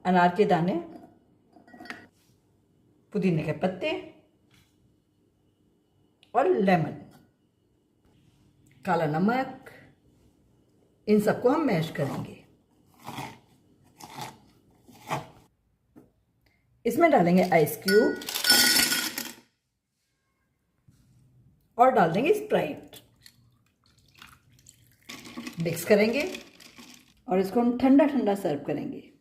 अनार के दाने, पुदीने के पत्ते और लेमन, काला नमक, इन सबको हम मैश करेंगे। इसमें डालेंगे आइस क्यूब और डाल देंगे स्प्राइट। मिक्स करेंगे और इसको हम ठंडा ठंडा सर्व करेंगे।